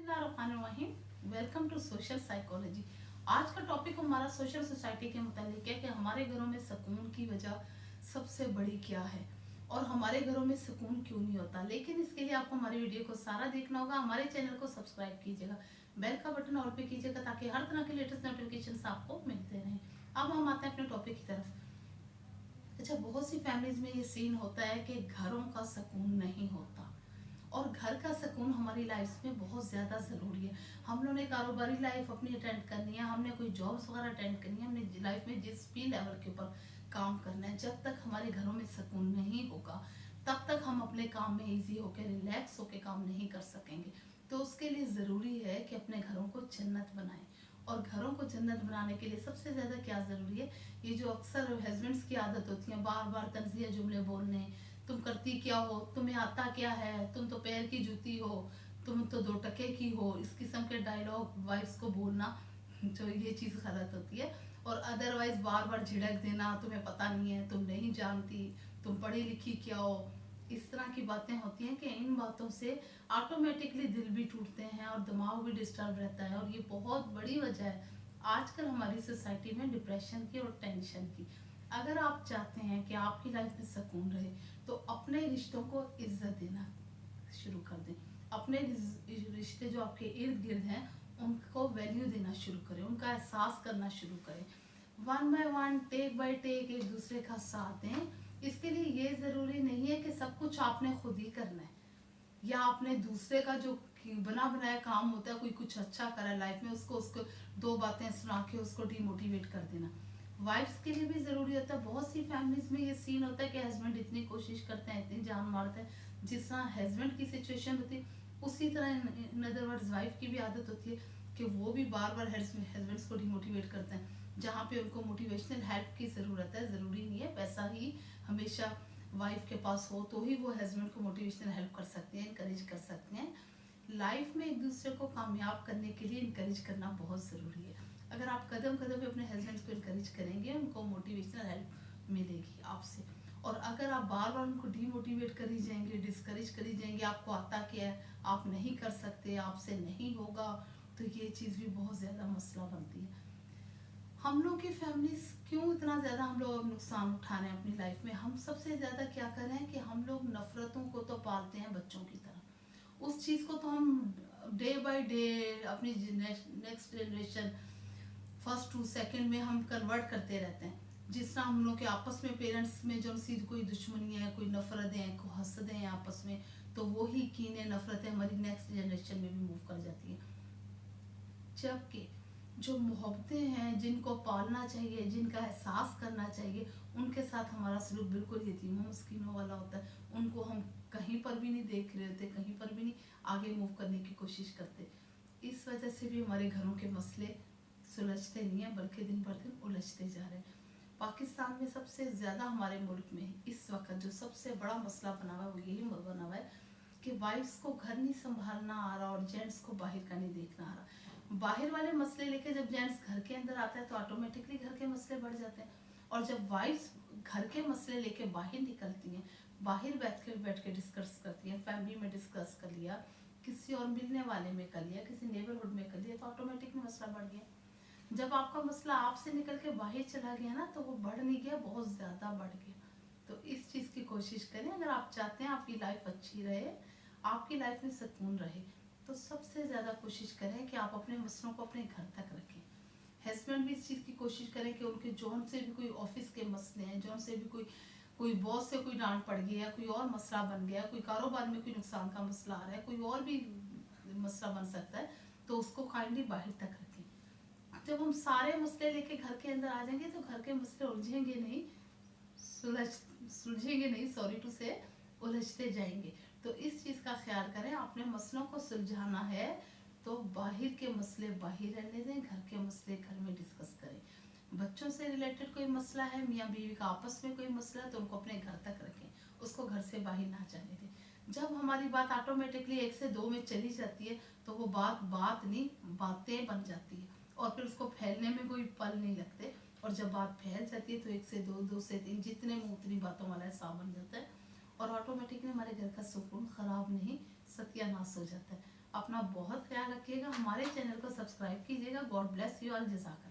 बिस्मिल्लाहिर्रहमानिर्रहीम। Welcome to social psychology. आज का टॉपिक हमारा सोशल सोसाइटी के मुतालिक है कि हमारे घरों में सुकून की वजह सबसे बड़ी क्या है और हमारे घरों में सुकून क्यों नहीं होता। लेकिन इसके लिए आपको हमारी वीडियो को सारा देखना होगा। हमारे चैनल को सब्सक्राइब कीजिएगा, बेल का बटन ऑल पे कीजिएगा ताकि हर तरह के लेटेस्ट नोटिफिकेशन आपको मिलते रहें। अब हम आते हैं अपने टॉपिक की तरफ। अच्छा, बहुत सी फैमिलीज में ये सीन होता है कि घरों का सुकून नहीं होता और घर का सुकून हमारी लाइफ में बहुत ज़्यादा ज़रूरी है। हम लोगों ने कारोबारी लाइफ अपनी अटेंड करनी है, हमने कोई जॉब्स वगैरह अटेंड करनी है, हमने लाइफ में जिस भी लेवल के ऊपर काम करना है, जब तक हमारे घरों में सुकून नहीं होगा तब तक हम अपने काम में इजी होकर रिलैक्स होकर काम नहीं कर सकेंगे। तो उसके लिए ज़रूरी है कि अपने घरों को जन्नत बनाएं। और घरों को जन्नत बनाने के लिए सबसे ज़्यादा क्या ज़रूरी है, ये जो अक्सर हस्बैंड्स की आदत होती है बार बार तंज़िया जुमले बोलने, तुम करती क्या हो, तुम्हें आता क्या है, तुम तो पैर की जूती हो, तुम तो दो टके की हो, इस किस्म के डायलॉग वाइफ्स को बोलना, जो ये चीज़ गलत होती है। और अदरवाइज बार बार झिड़क देना, तुम्हें पता नहीं है, तुम नहीं जानती, तुम पढ़ी लिखी क्या हो, इस तरह की बातें होती हैं कि इन बातों से ऑटोमेटिकली दिल भी टूटते हैं और दिमाग भी डिस्टर्ब रहता है। और ये बहुत बड़ी वजह है आजकल हमारी सोसाइटी में डिप्रेशन की और टेंशन की। अगर आप चाहते हैं कि आपकी लाइफ में सुकून रहे तो अपने रिश्तों को इज्जत देना शुरू कर दें। अपने रिश्ते जो आपके इर्द गिर्द हैं उनको वैल्यू देना शुरू करें, उनका एहसास करना शुरू करें। One by one, take by take एक दूसरे का साथ दें। इसके लिए ये ज़रूरी नहीं है कि सब कुछ आपने खुद ही करना है या आपने दूसरे का जो बना बनाया काम होता है, कोई कुछ अच्छा करा लाइफ में, उसको उसको दो बातें सुना के उसको डिमोटिवेट कर देना। वाइफ्स के लिए भी ज़रूरी होता है। बहुत सी फैमिलीज में ये सीन होता है कि हस्बैंड इतनी कोशिश करते हैं, इतनी जान मारते हैं, जिस तरह हस्बैंड की सिचुएशन होती है उसी तरह इन अदर वर्ड्स वाइफ की भी आदत होती है कि वो भी बार बार हस्बैंड्स को डिमोटिवेट करते हैं। जहाँ पे उनको मोटिवेशनल हेल्प की ज़रूरत है, ज़रूरी नहीं है पैसा ही हमेशा वाइफ के पास हो तो ही वो हस्बैंड को मोटिवेशनल हेल्प कर सकते हैं, इनकरेज कर सकते हैं। लाइफ में एक दूसरे को कामयाब करने के लिए इनकरेज करना बहुत ज़रूरी है। अगर आप कदम कदम पे अपने हस्बैंड को इनकरेज करेंगे, उनको मोटिवेशनल हेल्प मिलेगी आपसे। और अगर आप बार बार उनको डीमोटिवेट करी जाएंगे, डिस्करेज करी जाएंगे, आपको आता क्या है, आप नहीं कर सकते, आपसे नहीं होगा, तो ये चीज़ भी बहुत ज़्यादा मसला बनती है। हम लोग की फैमिलीज क्यों इतना ज़्यादा हम लोग नुकसान उठा रहे हैं अपनी लाइफ में। हम सबसे ज़्यादा क्या कर रहे हैं कि हम लोग नफ़रतों को तो पालते हैं बच्चों की तरह, उस चीज़ को तो हम डे बाय डे अपनी next generation first to second में हम कन्वर्ट करते रहते हैं। जिस तरह हम लोग के आपस में पेरेंट्स में जो सी कोई दुश्मनी है, कोई नफरतें हैं, कोई हसदें हैं आपस में, तो वही कीने नफरतें हमारी नेक्स्ट जनरेशन में भी मूव कर जाती हैं। जबकि जो मोहब्बतें हैं, जिनको पालना चाहिए, जिनका एहसास करना चाहिए, उनके साथ हमारा सलूक बिल्कुल यतीमों मिस्कीनों वाला होता है। उनको हम कहीं पर भी नहीं देख रहे होते, कहीं पर भी नहीं आगे मूव करने की कोशिश करते। इस वजह से भी हमारे घरों के मसले सुलझते नहीं है बल्कि दिन बर दिन उलझते जा रहे हैं। पाकिस्तान में सबसे ज़्यादा हमारे मुल्क में इस वक्त जो सबसे बड़ा मसला बना हुआ है वो यही बना हुआ है कि वाइफ्स को घर नहीं संभालना आ रहा और जेंट्स को बाहर का नहीं देखना आ रहा। बाहर वाले मसले लेके जब जेंट्स घर के अंदर आता है तो ऑटोमेटिकली घर के मसले बढ़ जाते हैं। और जब वाइफ्स घर के मसले लेके बाहर निकलती हैं, बाहर बैठ के डिस्कस करती हैं, फैमिली में डिस्कस कर लिया, किसी और मिलने वाले में कर लिया, किसी नेबरहुड में कर लिया, तो ऑटोमेटिकली मसला बढ़ गया। जब आपका मसला आपसे निकल के बाहर चला गया ना तो वो बढ़ नहीं गया, बहुत ज़्यादा बढ़ गया। तो इस चीज़ की कोशिश करें। अगर आप चाहते हैं आपकी लाइफ अच्छी रहे, आपकी लाइफ में सुकून रहे, तो सबसे ज़्यादा कोशिश करें कि आप अपने मसलों को अपने घर तक रखें। हस्बैंड भी इस चीज़ की कोशिश करें कि उनके जॉन से भी कोई ऑफिस के मसले हैं, जॉन से भी कोई बॉस से कोई डांट पड़ गया, कोई और मसला बन गया, कोई कारोबार में कोई नुकसान का मसला आ रहा है, कोई और भी मसला बन सकता है, तो उसको काइंडली बाहर तक रखें। जब हम सारे मसले लेके घर के अंदर आ जाएंगे तो घर के मसले उलझेंगे नहीं, सुलझेंगे नहीं, सॉरी टू से, उलझते जाएंगे। तो इस चीज़ का ख्याल करें। अपने मसलों को सुलझाना है तो बाहर के मसले बाहर रहने दें, घर के मसले घर में डिस्कस करें। बच्चों से रिलेटेड कोई मसला है, मियाँ बीवी का आपस में कोई मसला है, तो उनको अपने घर तक रखें, उसको घर से बाहर ना जाने दें। जब हमारी बात ऑटोमेटिकली एक से दो में चली जाती है तो वो बात नहीं, बातें बन जाती है और फिर उसको फैलने में कोई पल नहीं लगते। और जब बात फैल जाती है तो एक से दो, दो से तीन, जितने मुँह उतनी बातों वाला हिसाब बन जाता है और ऑटोमेटिकली हमारे घर का सुकून ख़राब नहीं, सत्यानाश हो जाता है। अपना बहुत ख्याल रखिएगा, हमारे चैनल को सब्सक्राइब कीजिएगा। God bless you all. जज़ाकल्लाह।